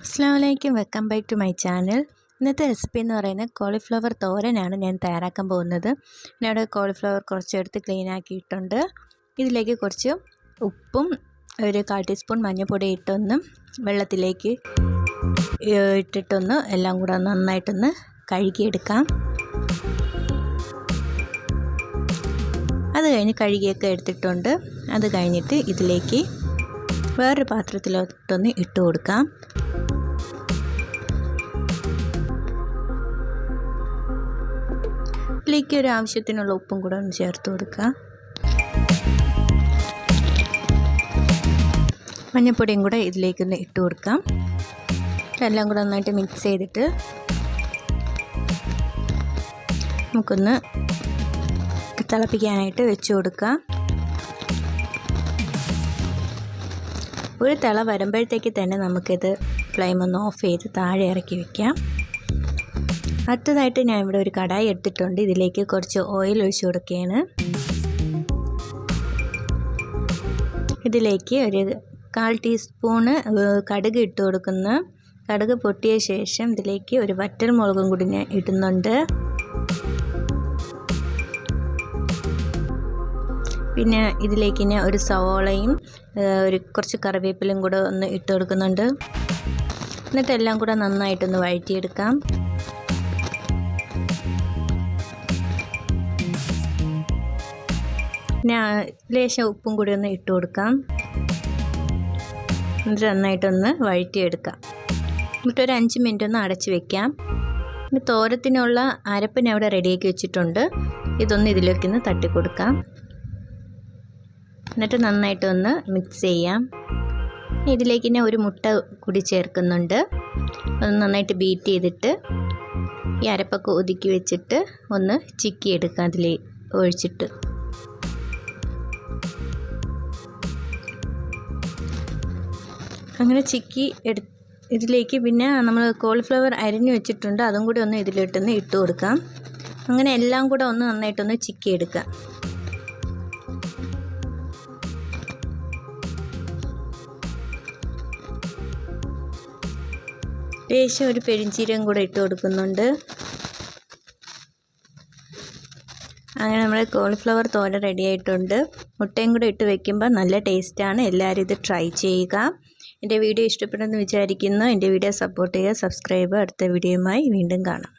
അസ്സലാമലൈക്കും, welcome back to my channel. ഇന്നത്തെ recipe എന്ന് പറയുന്നത് കോളിഫ്ലവർ തോരനാണ് ഞാൻ തയ്യാറാക്കാൻ പോകുന്നത്. ഞാനിവിടെ കോളിഫ്ലവർ കുറച്ചെടുത്ത് ക്ലീൻ ആക്കിയിട്ടുണ്ട്. ഇതിലേക്ക് കുറച്ച് ഉപ്പും ഒരു 1/4 ടീസ്പൂൺ മഞ്ഞൾപ്പൊടി ഇട്ടൊന്ന് വെള്ളത്തിലേക്ക് ഇട്ടിട്ടൊന്ന് എല്ലാം കൂടെ നന്നായിട്ടൊന്ന് കഴുകിയെടുക്കാം. അത് കഴിഞ്ഞ് കഴുകിയൊക്കെ എടുത്തിട്ടുണ്ട്. അത് കഴിഞ്ഞിട്ട് ഇതിലേക്ക് വേറൊരു പാത്രത്തിലോട്ടൊന്ന് ഇട്ട് കൊടുക്കാം. ഇതിലേക്ക് ഒരു ആവശ്യത്തിനുള്ള ഉപ്പും കൂടെ ഒന്ന് ചേർത്ത് കൊടുക്കുക. മഞ്ഞൾപ്പൊടിയും കൂടെ ഇതിലേക്കൊന്ന് ഇട്ട് കൊടുക്കാം. എല്ലാം കൂടെ നന്നായിട്ട് മിക്സ് ചെയ്തിട്ട് നമുക്കൊന്ന് തിളപ്പിക്കാനായിട്ട് വെച്ച് കൊടുക്കാം. ഒരു തിള വരുമ്പോഴത്തേക്ക് തന്നെ നമുക്കിത് ഫ്ലെയിം ഒന്ന് ഓഫ് ചെയ്ത് താഴെ ഇറക്കി വയ്ക്കാം. അടുത്തതായിട്ട് ഞാൻ ഇവിടെ ഒരു കടായി എടുത്തിട്ടുണ്ട്. ഇതിലേക്ക് കുറച്ച് ഓയിൽ ഒഴിച്ച് കൊടുക്കുകയാണ്. ഇതിലേക്ക് ഒരു 1/4 ടീസ്പൂണ് കടുക് ഇട്ട് കൊടുക്കുന്ന. കടുക് പൊട്ടിയ ശേഷം ഇതിലേക്ക് ഒരു വറ്റൽ മുളകും കൂടി ഞാൻ ഇടുന്നുണ്ട്. പിന്നെ ഇതിലേക്ക് ഞാൻ ഒരു സവോളയും കുറച്ച് കറിവേപ്പിലയും കൂടെ ഒന്ന് ഇട്ട് കൊടുക്കുന്നുണ്ട്. എന്നിട്ട് എല്ലാം കൂടെ നന്നായിട്ടൊന്ന് വഴറ്റിയെടുക്കാം. പിന്നെ ലേശം ഉപ്പും കൂടി ഒന്ന് ഇട്ട് കൊടുക്കാം. എന്നിട്ട് നന്നായിട്ടൊന്ന് വഴറ്റിയെടുക്കാം. എന്നിട്ടൊരു 5 മിനിറ്റ് ഒന്ന് അടച്ച് വെക്കാം. പിന്നെ തോരത്തിനുള്ള അരപ്പ് ഞാൻ ഇവിടെ റെഡിയാക്കി വെച്ചിട്ടുണ്ട്. ഇതൊന്ന് ഇതിലേക്കൊന്ന് തട്ടി കൊടുക്കാം. എന്നിട്ട് നന്നായിട്ടൊന്ന് മിക്സ് ചെയ്യാം. ഇതിലേക്ക് ഞാൻ ഒരു മുട്ട കൂടി ചേർക്കുന്നുണ്ട്. അത് നന്നായിട്ട് ബീറ്റ് ചെയ്തിട്ട് ഈ അരപ്പൊക്കെ ഒതുക്കി വെച്ചിട്ട് ഒന്ന് ചിക്കിയെടുക്കാം. അതിൽ ഒഴിച്ചിട്ട് അങ്ങനെ ചിക്കി ഇതിലേക്ക് പിന്നെ നമ്മൾ കോളിഫ്ലവർ അരിഞ്ഞു വെച്ചിട്ടുണ്ട്. അതും കൂടി ഒന്ന് ഇതിലിട്ടൊന്ന് ഇട്ട് കൊടുക്കാം. അങ്ങനെ എല്ലാം കൂടെ ഒന്ന് നന്നായിട്ടൊന്ന് ചിക്കിയെടുക്കാം. ലേശം ഒരു പെരിഞ്ചീരകം കൂടെ ഇട്ട് കൊടുക്കുന്നുണ്ട്. അങ്ങനെ നമ്മുടെ കോളിഫ്ലവർ തോരൻ റെഡി ആയിട്ടുണ്ട്. മുട്ടയും കൂടെ ഇട്ട് വെക്കുമ്പോൾ നല്ല ടേസ്റ്റാണ്. എല്ലാവരും ഇത് ട്രൈ ചെയ്യുക. എൻ്റെ വീഡിയോ ഇഷ്ടപ്പെടുമെന്ന് വിചാരിക്കുന്നു. എൻ്റെ വീഡിയോ സപ്പോർട്ട് ചെയ്യുക, സബ്സ്ക്രൈബ്. അടുത്ത വീഡിയോയുമായി വീണ്ടും കാണാം.